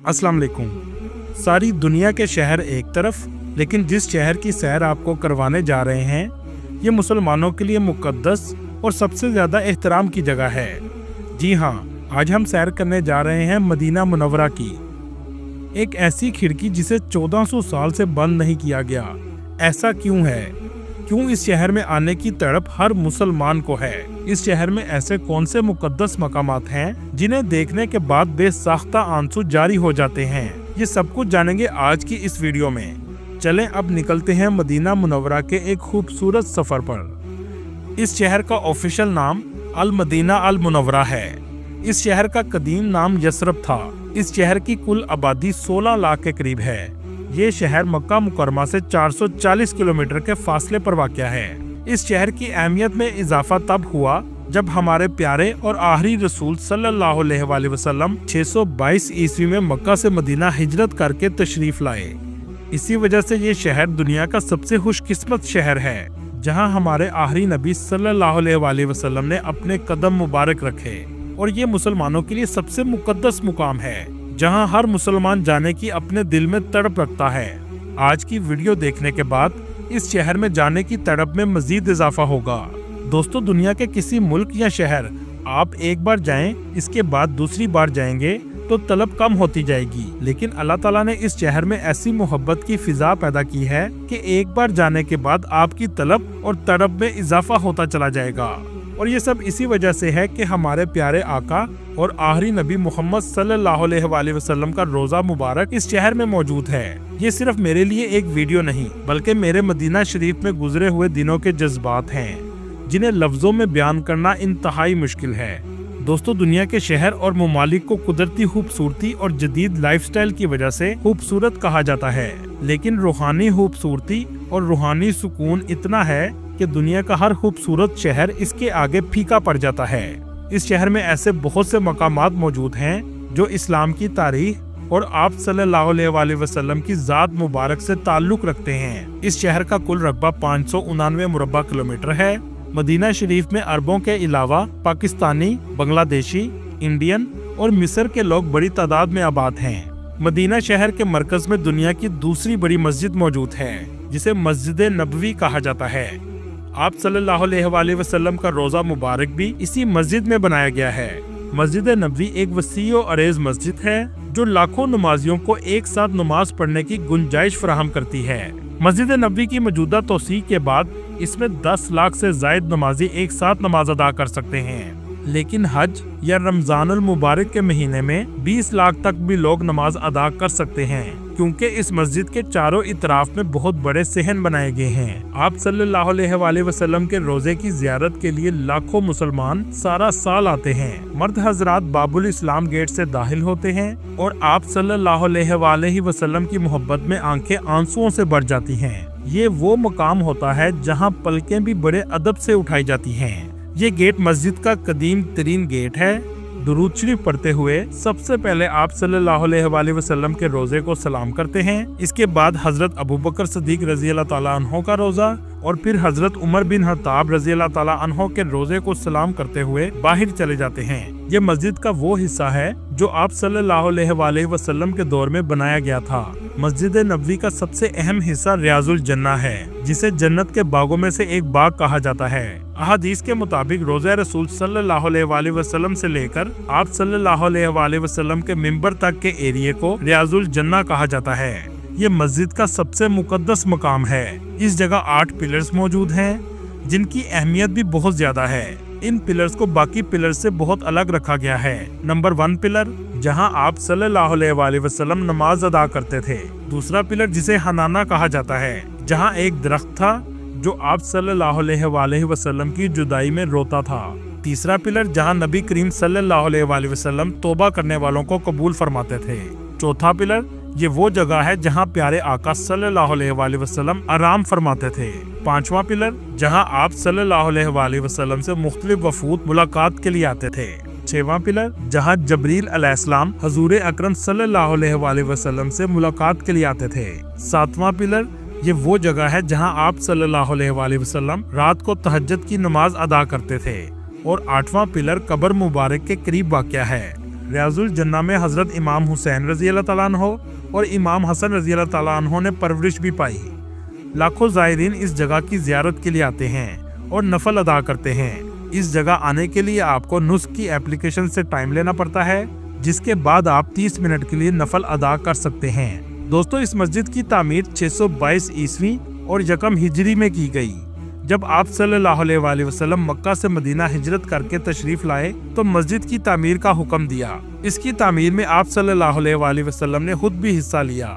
अस्सलाम वालेकुम। सारी दुनिया के शहर एक तरफ, लेकिन जिस शहर की सैर आपको करवाने जा रहे हैं ये मुसलमानों के लिए मुकद्दस और सबसे ज़्यादा एहतराम की जगह है। जी हाँ, आज हम सैर करने जा रहे हैं मदीना मुनव्वरा की, एक ऐसी खिड़की जिसे 1400 साल से बंद नहीं किया गया। ऐसा क्यों है? क्यों इस शहर में आने की तड़प हर मुसलमान को है? इस शहर में ऐसे कौन से मुकद्दस मकामात हैं जिन्हें देखने के बाद बेसाख्ता आंसू जारी हो जाते हैं? ये सब कुछ जानेंगे आज की इस वीडियो में। चलें अब निकलते हैं मदीना मुनव्वरा के एक खूबसूरत सफर पर। इस शहर का ऑफिशियल नाम अल मदीना अल मुनव्वरा है। इस शहर का कदीम नाम यसरब था। इस शहर की कुल आबादी 16 लाख के करीब है। ये शहर मक्का मुकरमा से 440 किलोमीटर के फासले पर वाक़या है। इस शहर की अहमियत में इजाफा तब हुआ जब हमारे प्यारे और आखिरी रसूल सल्लल्लाहु अलैहि वसल्लम 622 ईस्वी में मक्का से मदीना हिजरत करके तशरीफ लाए। इसी वजह से ये शहर दुनिया का सबसे खुशकिस्मत शहर है जहां हमारे आखिरी नबी सल्लल्लाहु अलैहि वसल्लम ने अपने कदम मुबारक रखे। और ये मुसलमानों के लिए सबसे मुकद्दस मुकाम है जहां हर मुसलमान जाने की अपने दिल में तड़प रखता है। आज की वीडियो देखने के बाद इस शहर में जाने की तड़प में मजीद इजाफा होगा। दोस्तों, दुनिया के किसी मुल्क या शहर आप एक बार जाएं, इसके बाद दूसरी बार जाएंगे तो तलब कम होती जाएगी, लेकिन अल्लाह ताला ने इस शहर में ऐसी मोहब्बत की फिजा पैदा की है कि एक बार जाने के बाद आपकी तलब और तड़प में इजाफा होता चला जाएगा। और ये सब इसी वजह से है कि हमारे प्यारे आका और आखिरी नबी मोहम्मद सल्लल्लाहु अलैहि वसल्लम का रोजा मुबारक इस शहर में मौजूद है। ये सिर्फ मेरे लिए एक वीडियो नहीं, बल्कि मेरे मदीना शरीफ में गुजरे हुए दिनों के जज्बात हैं जिन्हें लफ्जों में बयान करना इंतहाई मुश्किल है। दोस्तों, दुनिया के शहर और ममालिक को कुदरती खूबसूरती और जदीद लाइफस्टाइल की वजह से खूबसूरत कहा जाता है, लेकिन रूहानी खूबसूरती और रूहानी सुकून इतना है कि दुनिया का हर खूबसूरत शहर इसके आगे फीका पड़ जाता है। इस शहर में ऐसे बहुत से मकामात मौजूद हैं जो इस्लाम की तारीख और आप सल्लल्लाहु अलैहि वसल्लम की ज़ात मुबारक से ताल्लुक रखते हैं। इस शहर का कुल रकबा 589 मुरब्बा किलोमीटर है। मदीना शरीफ में अरबों के अलावा पाकिस्तानी, बांग्लादेशी, इंडियन और मिस्र के लोग बड़ी तादाद में आबाद हैं। मदीना शहर के मरकज में दुनिया की दूसरी बड़ी मस्जिद मौजूद है जिसे मस्जिद नबवी कहा जाता है। आप सल्लल्लाहु अलैहि वसल्लम का रोजा मुबारक भी इसी मस्जिद में बनाया गया है। मस्जिद नबवी एक वसीअ और अरेज मस्जिद है जो लाखों नमाजियों को एक साथ नमाज पढ़ने की गुंजाइश फराहम करती है। मस्जिद नबवी की मौजूदा तौसीह के बाद इसमें 10 लाख से जायद नमाजी एक साथ नमाज अदा कर सकते हैं, लेकिन हज या रमजानुल मुबारक के महीने में 20 लाख तक भी लोग नमाज अदा कर सकते हैं, क्योंकि इस मस्जिद के चारों इतराफ में बहुत बड़े सहन बनाए गए हैं। आप सल्लल्लाहु अलैहि वसल्लम के रोजे की जियारत के लिए लाखों मुसलमान सारा साल आते हैं। मर्द हजरात बाबुल इस्लाम गेट से दाखिल होते हैं और आप सल्लल्लाहु अलैहि वसल्लम की मोहब्बत में आंखें आंसुओं से भर जाती हैं। ये वो मकाम होता है जहाँ पलकें भी बड़े अदब से उठाई जाती हैं। ये गेट मस्जिद का कदीम तरीन गेट है। दुरूद शरीफ पढ़ते हुए सबसे पहले आप सल्लल्लाहु अलैहि वसल्लम के रोजे को सलाम करते हैं। इसके बाद हजरत अबू बकर सदीक रजी अल्लाह ताला अन्हो का रोजा और फिर हजरत उमर बिन खत्ताब रजी अल्लाह ताला अन्हो के रोजे को सलाम करते हुए बाहर चले जाते हैं। ये मस्जिद का वो हिस्सा है जो आप सल्लल्लाहु अलैहि वसल्लम के दौर में बनाया गया था। मस्जिद नबवी का सबसे अहम हिस्सा रियाजुल जन्ना है, जिसे जन्नत के बागों में से एक बाग कहा जाता है। अहादीस के मुताबिक रोज़ा रसूल सल्लल्लाहु अलैहि वसल्लम से लेकर आप सल्लल्लाहु अलैहि वसल्लम के मिंबर तक के एरिया को रियाजुल जन्ना कहा जाता है। ये मस्जिद का सबसे मुकद्दस मकाम है। इस जगह 8 पिलर्स मौजूद हैं जिनकी अहमियत भी बहुत ज्यादा है। इन पिलर्स को बाकी पिलर से बहुत अलग रखा गया है। नंबर 1 पिलर जहां आप सल्लल्लाहु अलैहि वसल्लम नमाज अदा करते थे। दूसरा पिलर जिसे हनाना कहा जाता है, जहां एक दरख्त था जो आप सल्लल्लाहु अलैहि वसल्लम की जुदाई में रोता था। तीसरा पिलर जहां नबी करीम सल्लल्लाहु अलैहि वसल्लम तौबा करने वालों को कबूल फरमाते थे। चौथा पिलर ये वो जगह है जहां प्यारे आका सल्लल्लाहु अलैहि वसल्लम आराम फरमाते थे। 5वां पिलर जहां आप सल्लल्लाहु अलैहि वसल्लम से मुख्तलिफ वफूद मुलाकात के लिए आते थे। 6वां पिलर जहां जबरील अलैहिस्सलाम हुजूर अकरम सल्लल्लाहु अलैहि वसल्लम से मुलाकात के लिए आते थे। 7वां पिलर ये वो जगह है जहां आप सल्लल्लाहु अलैहि वसल्लम रात को तहज्जुद की नमाज अदा करते थे। और 8वां पिलर कब्र मुबारक के करीब वाक़या है। रियाजुल जन्ना में हजरत इमाम हुसैन रजी अल्लाह ताला अन्हो और इमाम हसन रजी अल्लाह ताला अन्हो ने परवरिश भी पाई। लाखों ज़ायरीन इस जगह की ज़ियारत के लिए आते हैं और नफल अदा करते हैं। इस जगह आने के लिए आपको नुस्ख की एप्लीकेशन से टाइम लेना पड़ता है, जिसके बाद आप 30 मिनट के लिए नफल अदा कर सकते हैं। दोस्तों, इस मस्जिद की तामीर 622 ईस्वी और यकम हिजरी में की गई। जब आप सल्लल्लाहु अलैहि वसल्लम मक्का से मदीना हिजरत करके तशरीफ लाए तो मस्जिद की तामीर का हुक्म दिया। इसकी तामीर में आप सल्लल्लाहु अलैहि वसल्लम ने खुद भी हिस्सा लिया।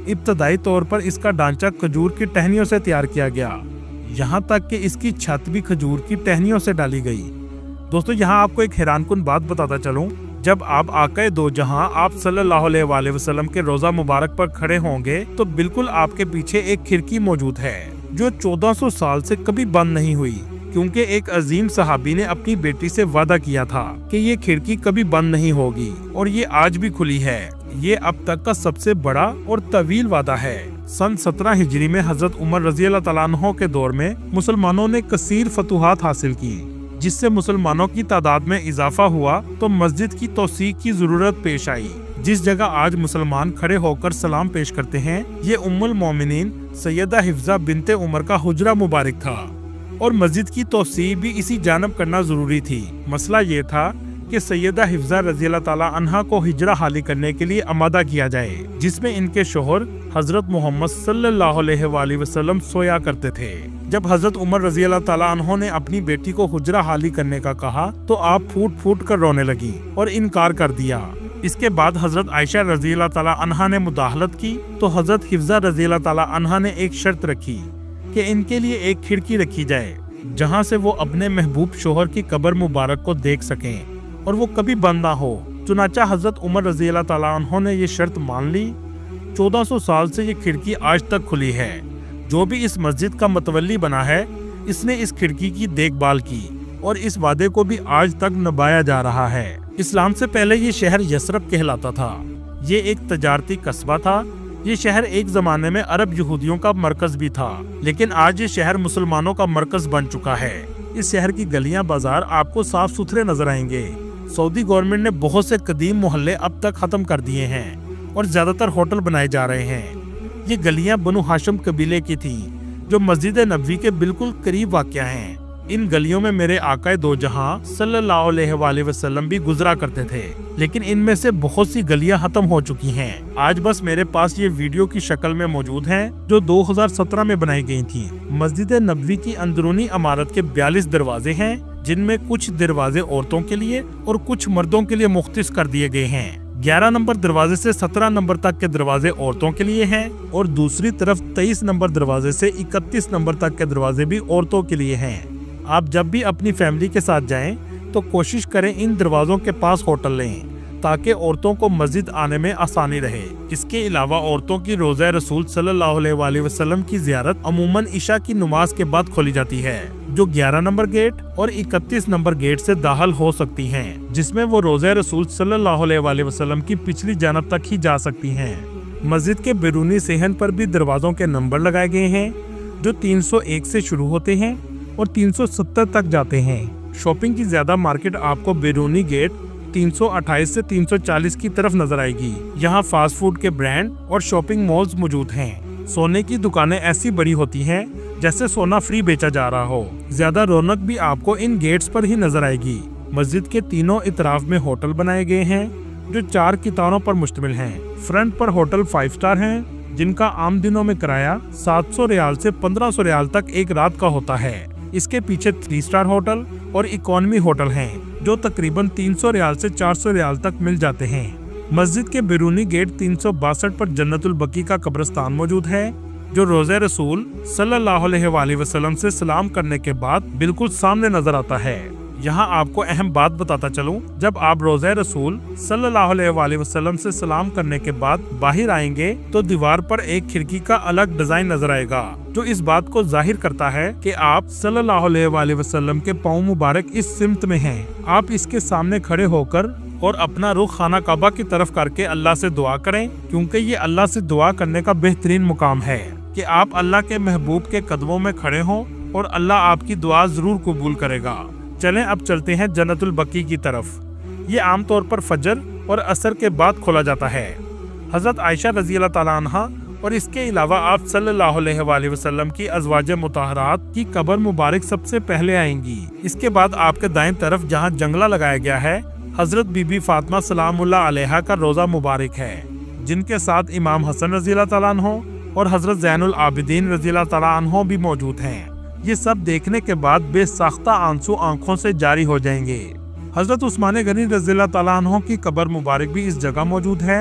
इब्तदाई तौर पर इसका ढांचा खजूर की टहनियों से तैयार किया गया, यहाँ तक कि इसकी छत भी खजूर की टहनियों से डाली गई। दोस्तों, यहाँ आपको एक हैरानकुन बात बताता चलूं, जब आप आक़ाए दो जहां आप सल्लल्लाहु अलैहि वसल्लम के रोजा मुबारक पर खड़े होंगे तो बिल्कुल आपके पीछे एक खिड़की मौजूद है जो 1400 साल से कभी बंद नहीं हुई, क्योंकि एक अजीम सहाबी ने अपनी बेटी से वादा किया था कि ये खिड़की कभी बंद नहीं होगी और ये आज भी खुली है। ये अब तक का सबसे बड़ा और तवील वादा है। सन 17 हिजरी में हजरत उमर रजी अल्लाह ताला अन्हो के दौर में मुसलमानों ने कसीर फतूहात हासिल की, जिससे मुसलमानों की तादाद में इजाफा हुआ तो मस्जिद की तौसीक की जरूरत पेश आई। जिस जगह आज मुसलमान खड़े होकर सलाम पेश करते हैं, ये उम्मुल मोमिनीन सैयदा हिफ्जा बिनते उमर का हुजरा मुबारक था और मस्जिद की तौसीक भी इसी जानब करना जरूरी थी। मसला ये था कि सैयदा हिफ्जा रज़ी अल्लाह ताला अन्हा को हिजरा हाली करने के लिए आमादा किया जाए, जिसमें इनके शोहर हजरत मोहम्मद सल्लल्लाहु अलैहि वसल्लम सोया करते थे। जब हजरत उमर रज़ी अल्लाह ताला अन्हो ने अपनी बेटी को हुजरा हाली करने का कहा तो आप फूट फूट कर रोने लगी और इनकार कर दिया। इसके बाद हजरत आयशा रज़ी अल्लाह ताला अन्हा ने मुदाखलत की तो हजरत हिफ्जा रज़ी अल्लाह ताला अन्हा ने एक शर्त रखी कि इनके लिए एक खिड़की रखी जाए जहां से वो अपने महबूब शोहर की कब्र मुबारक को देख सकें और वो कभी बंद ना हो। चुनाचा हजरत उमर रज़ी अल्लाह ताला अन्हो ने ये शर्त मान ली। 1400 साल से ये खिड़की आज तक खुली है। जो भी इस मस्जिद का मतवल्ली बना है, इसने इस खिड़की की देखभाल की और इस वादे को भी आज तक निभाया जा रहा है। इस्लाम से पहले ये शहर यसरब कहलाता था। ये एक तजारती कस्बा था। ये शहर एक जमाने में अरब यहूदियों का मरकज भी था, लेकिन आज ये शहर मुसलमानों का मरकज बन चुका है। इस शहर की गलियां बाजार आपको साफ सुथरे नजर आएंगे। सऊदी गवर्नमेंट ने बहुत से कदीम मोहल्ले अब तक खत्म कर दिए हैं और ज्यादातर होटल बनाए जा रहे हैं। ये गलियां बनु हाशिम कबीले की थी, जो मस्जिद नबवी के बिल्कुल करीब वाक़या हैं। इन गलियों में मेरे आक़ाए दो जहां सल्लल्लाहु अलैहि वसल्लम भी गुजरा करते थे, लेकिन इनमें से बहुत सी गलियां खत्म हो चुकी हैं। आज बस मेरे पास ये वीडियो की शक्ल में मौजूद हैं, जो 2017 में बनाई गई थी। मस्जिद नबवी की अंदरूनी इमारत के 42 दरवाजे हैं, जिनमें कुछ दरवाजे औरतों के लिए और कुछ मर्दों के लिए मुख्तस कर दिए गए हैं। 11 नंबर दरवाजे से 17 नंबर तक के दरवाजे औरतों के लिए हैं और दूसरी तरफ 23 नंबर दरवाजे से 31 नंबर तक के दरवाजे भी औरतों के लिए हैं। आप जब भी अपनी फैमिली के साथ जाएं तो कोशिश करें इन दरवाजों के पास होटल लें, ताकि औरतों को मस्जिद आने में आसानी रहे। इसके अलावा औरतों की रोज़ा रसूल सल्लल्लाहु अलैहि वसल्लम की ज़ियारत अमूमन इशा की नमाज के बाद खोली जाती है, जो 11 नंबर गेट और 31 नंबर गेट से दाखिल हो सकती हैं, जिसमें वो रोज़ा रसूल सल्लल्लाहु अलैहि वसल्लम की पिछली जानब तक ही जा सकती हैं। मस्जिद के बैरूनी सेहन पर भी दरवाजों के नंबर लगाए गए हैं, जो 301 से शुरू होते हैं और 370 तक जाते हैं। शॉपिंग की ज्यादा मार्केट आपको बैरूनी गेट 328 से 340 की तरफ नजर आएगी। यहाँ फास्ट फूड के ब्रांड और शॉपिंग मॉल्स मौजूद हैं। सोने की दुकानें ऐसी बड़ी होती हैं जैसे सोना फ्री बेचा जा रहा हो। ज्यादा रौनक भी आपको इन गेट्स पर ही नजर आएगी। मस्जिद के तीनों इतराफ में होटल बनाए गए हैं, जो 4 कितारों पर मुश्तमिल हैं। फ्रंट पर होटल 5 स्टार हैं, जिनका आम दिनों में किराया 700 रियाल से 1500 रियाल तक एक रात का होता है। इसके पीछे 3 स्टार होटल और इकोनॉमी होटल हैं, जो तकरीबन 300 रियाल से 400 रियाल तक मिल जाते हैं। मस्जिद के बैरूनी गेट 362 पर जन्नतुल बकी का कब्रिस्तान मौजूद है, जो रोज़े रसूल सल्लल्लाहु अलैहि वसल्लम से सलाम करने के बाद बिल्कुल सामने नजर आता है। यहाँ आपको अहम बात बताता चलूं, जब आप रोज़े रसूल सल्लल्लाहु अलैहि वसल्लम से सलाम करने के बाद बाहर आएंगे तो दीवार पर एक खिड़की का अलग डिजाइन नजर आएगा, जो इस बात को जाहिर करता है कि आप सल्लल्लाहु अलैहि वसल्लम के पाँव मुबारक इस सिमत में हैं। आप इसके सामने खड़े होकर और अपना रुख खाना काबा की तरफ करके अल्लाह से दुआ करें, क्योंकि ये अल्लाह से दुआ करने का बेहतरीन मुकाम है कि आप अल्लाह के महबूब के कदमों में खड़े हों और अल्लाह आपकी दुआ जरूर कबूल करेगा। चलें अब चलते हैं जन्नतुल बकी की तरफ। ये आमतौर पर फजर और असर के बाद खोला जाता है। हजरत आयशा रजी अल्लाह ताला अन्हा और इसके अलावा आप सल्लल्लाहु अलैहि वसल्लम की अज़वाज मुतहरात की कब्र मुबारक सबसे पहले आएंगी। इसके बाद आपके दाएं तरफ जहां जंगला लगाया गया है, हजरत बीबी फातिमा सलामुल्लाह अलैहा का रोजा मुबारक है, जिनके साथ इमाम हसन रज़ी अल्लाह ताला अन्हो और हजरत ज़ैनुल आबिदीन रज़ी अल्लाह ताला अन्हो भी मौजूद हैं। ये सब देखने के बाद बेसाख्ता आंसू आंखों से जारी हो जाएंगे। हजरत उस्मान गनी रज़ी अल्लाह ताला अन्हो की कब्र मुबारक भी इस जगह मौजूद है,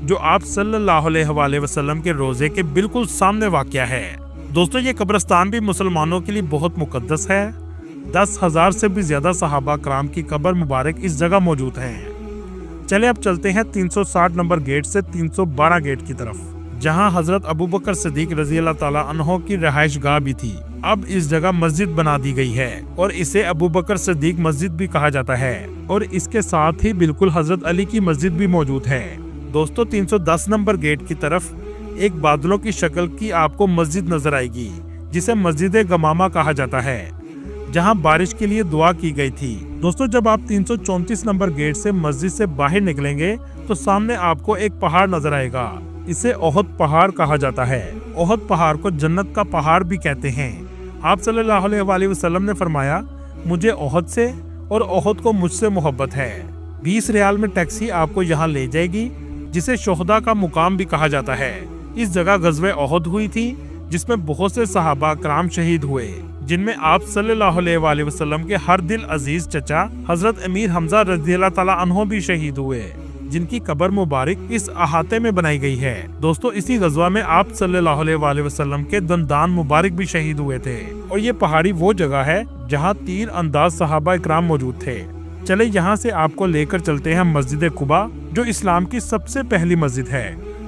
जो आप सल्लल्लाहु अलैहि वसल्लम के रोजे के बिल्कुल सामने वाक़या है। दोस्तों, ये कब्रिस्तान भी मुसलमानों के लिए बहुत मुकद्दस है। 10,000 से भी ज्यादा सहाबा कराम की कब्र मुबारक इस जगह मौजूद है। चले अब चलते हैं 360 नंबर गेट से 312 गेट की तरफ, जहां हजरत अबू बकर सिद्दीक रजी अल्लाह ताला अन्हो की रहाइश गाह भी थी। अब इस जगह मस्जिद बना दी गई है और इसे अबू बकर सिद्दीक मस्जिद भी कहा जाता है, और इसके साथ ही बिल्कुल हजरत अली की मस्जिद भी मौजूद है। दोस्तों, 310 नंबर गेट की तरफ एक बादलों की शक्ल की आपको मस्जिद नजर आएगी, जिसे मस्जिद गमामा कहा जाता है, जहां बारिश के लिए दुआ की गई थी। दोस्तों, जब आप 334 नंबर गेट से मस्जिद से बाहर निकलेंगे तो सामने आपको एक पहाड़ नजर आएगा। इसे ओहद पहाड़ कहा जाता है। ओहद पहाड़ को जन्नत का पहाड़ भी कहते हैं। आप सल्लल्लाहु अलैहि वसल्लम ने फरमाया, मुझे ओहद से और ओहद को मुझसे मोहब्बत है। 20 रियाल में टैक्सी आपको यहाँ ले जाएगी, जिसे शोहदा का मुकाम भी कहा जाता है। इस जगह गज़वे ओहद हुई थी, जिसमें बहुत से सहाबा कराम शहीद हुए, जिनमें आप सल्लल्लाहु अलैहि वसल्लम के हर दिल अजीज चचा हजरत अमीर हमजा रज़ी अल्लाह ताला अन्हो भी शहीद हुए, जिनकी कब्र मुबारक इस अहाते में बनाई गई है। दोस्तों, इसी गज़वा में आप सल्लल्लाहु अलैहि वसल्लम के दंदान मुबारक भी शहीद हुए थे, और ये पहाड़ी वो जगह है जहाँ तीर अंदाज सहाबा इकराम मौजूद थे। चले यहाँ से आपको लेकर चलते हैं मस्जिद कुबा, जो इस्लाम की सबसे पहली मस्जिद है।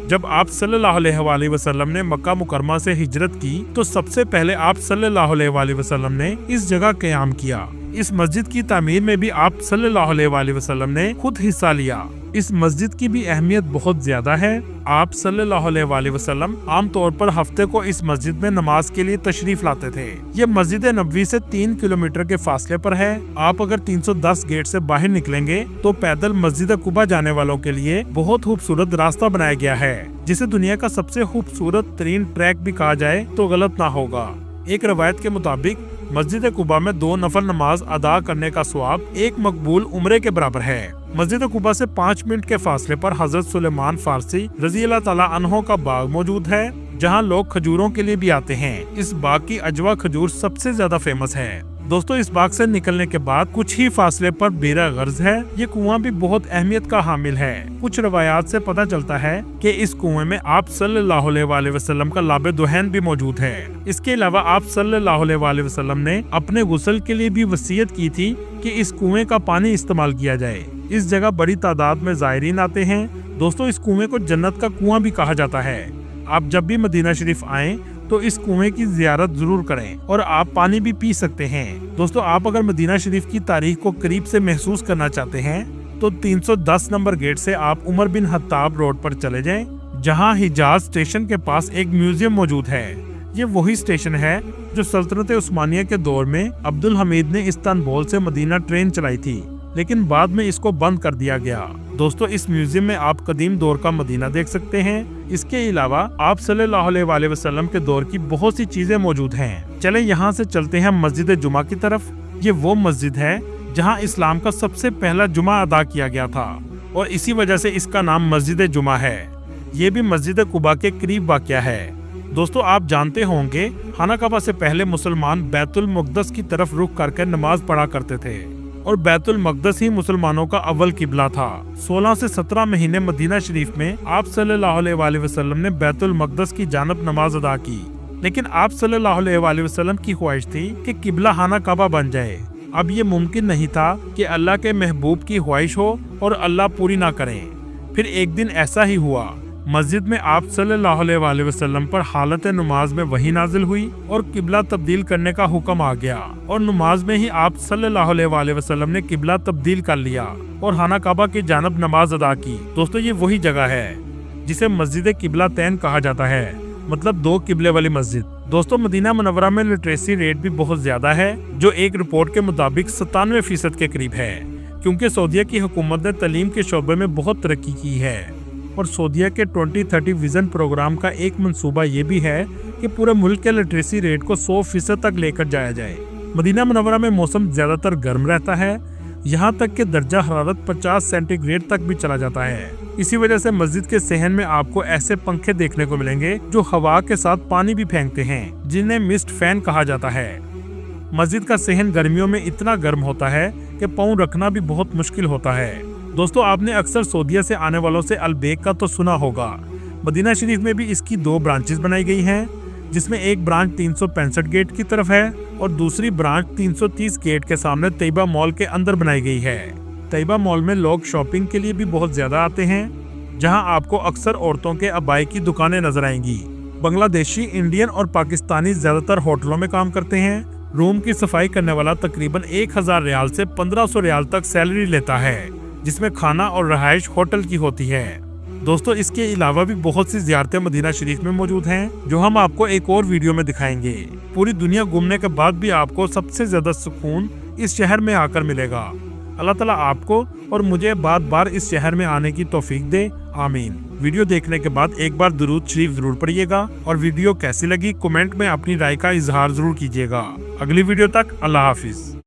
जब आप सल्लल्लाहु अलैहि वसल्लम ने मक्का मुकरमा से हिजरत की, तो सबसे पहले आप सल्लल्लाहु अलैहि वसल्लम ने इस जगह क़याम किया। इस मस्जिद की तामीर में भी आप सल्लल्लाहु अलैहि वसल्लम ने खुद हिस्सा लिया। इस मस्जिद की भी अहमियत बहुत ज्यादा है। आप सल्लल्लाहु अलैहि वसल्लम आम तौर पर हफ्ते को इस मस्जिद में नमाज के लिए तशरीफ लाते थे। ये मस्जिद नबवी से 3 किलोमीटर के फासले पर है। आप अगर 310 गेट से बाहर निकलेंगे तो पैदल मस्जिद कुबा जाने वालों के लिए बहुत खूबसूरत रास्ता बनाया गया है, जिसे दुनिया का सबसे खूबसूरत तरीन ट्रैक भी कहा जाए तो गलत ना होगा। एक रवायत के मुताबिक मस्जिद कुबा में 2 नफल नमाज अदा करने का सवाब एक मकबूल उम्रे के बराबर है। मस्जिद कुबा से 5 मिनट के फासले पर हजरत सुलेमान फारसी रज़ी अल्लाह ताला अन्हो का बाग मौजूद है, जहां लोग खजूरों के लिए भी आते हैं। इस बाग की अजवा खजूर सबसे ज्यादा फेमस है। दोस्तों, इस बाग से निकलने के बाद कुछ ही फासले पर बेरा गर्ज है। ये कुआं भी बहुत अहमियत का हामिल है। कुछ रवायात से पता चलता है कि इस कुएं में आप सल्लल्लाहु अलैहि वसल्लम का लाबे दुहैन भी मौजूद है। इसके अलावा आप सल्लल्लाहु अलैहि वसल्लम ने अपने गुस्ल के लिए भी वसीयत की थी कि इस कुएं का पानी इस्तेमाल किया जाए। इस जगह बड़ी तादाद में ज़ायरीन आते हैं। दोस्तों, इस कुएं को जन्नत का कुआं भी कहा जाता है। आप जब भी मदीना शरीफ आएं तो इस कुएं की जियारत जरूर करें, और आप पानी भी पी सकते हैं। दोस्तों, आप अगर मदीना शरीफ की तारीख को करीब से महसूस करना चाहते हैं तो 310 नंबर गेट से आप उमर बिन खत्ताब रोड पर चले जाएं, जहां हिजाज स्टेशन के पास एक म्यूजियम मौजूद है। ये वही स्टेशन है जो सल्तनत उस्मानिया के दौर में अब्दुल हमीद ने इस्तांबुल से मदीना ट्रेन चलाई थी, लेकिन बाद में इसको बंद कर दिया गया। दोस्तों, इस म्यूजियम में आप कदीम दौर का मदीना देख सकते हैं। इसके अलावा आप सल्लल्लाहु अलैहि वसल्लम के दौर की बहुत सी चीजें मौजूद हैं। चलें यहाँ से चलते हैं मस्जिद जुमा की तरफ। ये वो मस्जिद है जहाँ इस्लाम का सबसे पहला जुमा अदा किया गया था, और इसी वजह से इसका नाम मस्जिद जुमा है। ये भी मस्जिद कुबा के करीब वाक़या है। दोस्तों, आप जानते होंगे खाना काबा से पहले मुसलमान बैतुल मुक़द्दस की तरफ रुख करके नमाज पढ़ा करते थे, और बैतुल मक़दस ही मुसलमानों का अव्वल किबला था। 16 से 17 महीने मदीना शरीफ में आप सल्लल्लाहु अलैहि वसल्लम ने बैतुल मक़दस की जानब नमाज अदा की, लेकिन आप सल्लल्लाहु अलैहि वसल्लम की ख्वाहिश थी कि किबला खाना काबा बन जाए। अब ये मुमकिन नहीं था कि अल्लाह के महबूब की ख्वाहिश हो और अल्लाह पूरी ना करें। फिर एक दिन ऐसा ही हुआ। मस्जिद में आप सल्लल्लाहु अलैहि वसल्लम पर हालत नमाज में वही नाजिल हुई और किबला तब्दील करने का हुक्म आ गया, और नमाज में ही आप सल्लल्लाहु अलैहि वसल्लम ने किबला तब्दील कर लिया और खाना काबा की जानब नमाज अदा की। दोस्तों, ये वही जगह है जिसे मस्जिद किबला तैन कहा जाता है, मतलब 2 किबले वाली मस्जिद। दोस्तों, मदीना मुनव्वरा में लिटरेसी रेट भी बहुत ज्यादा है, जो एक रिपोर्ट के मुताबिक 97% के करीब है, क्योंकि सऊदीया की हुकूमत ने तालीम के शोबे में बहुत तरक्की की है और सऊदीया के 2030 विजन प्रोग्राम का एक मंसूबा ये भी है कि पूरे मुल्क के लिटरेसी रेट को 100% तक लेकर जाया जाए। मदीना मुनव्वरा में मौसम ज्यादातर गर्म रहता है, यहाँ तक कि दर्जा हरारत 50 सेंटीग्रेड तक भी चला जाता है। इसी वजह से मस्जिद के सहन में आपको ऐसे पंखे देखने को मिलेंगे जो हवा के साथ पानी भी फेंकते हैं, जिन्हें मिस्ट फैन कहा जाता है। मस्जिद का सहन गर्मियों में इतना गर्म होता है कि पाँव रखना भी बहुत मुश्किल होता है। दोस्तों, आपने अक्सर सऊदीया से आने वालों से अलबेक का तो सुना होगा। मदीना शरीफ में भी इसकी 2 ब्रांचेस बनाई गई हैं, जिसमें एक ब्रांच 365 गेट की तरफ है और दूसरी ब्रांच 330 गेट के सामने तैयबा मॉल के अंदर बनाई गई है। तैयबा मॉल में लोग शॉपिंग के लिए भी बहुत ज्यादा आते हैं, जहां आपको अक्सर औरतों के अबाई की दुकानें नजर आएंगी। बांग्लादेशी, इंडियन और पाकिस्तानी ज्यादातर होटलों में काम करते हैं। रूम की सफाई करने वाला तकरीबन 1000 रियाल से 1500 रियाल तक सैलरी लेता है, जिसमें खाना और रहाइश होटल की होती है। दोस्तों, इसके अलावा भी बहुत सी ज़ियारतें मदीना शरीफ में मौजूद हैं, जो हम आपको एक और वीडियो में दिखाएंगे। पूरी दुनिया घूमने के बाद भी आपको सबसे ज्यादा सुकून इस शहर में आकर मिलेगा। अल्लाह ताला आपको और मुझे बार बार इस शहर में आने की तौफीक दे, आमीन। वीडियो देखने के बाद एक बार दुरूद शरीफ जरूर पढ़िएगा और वीडियो कैसी लगी कमेंट में अपनी राय का इजहार जरूर कीजिएगा। अगली वीडियो तक अल्लाह हाफिज।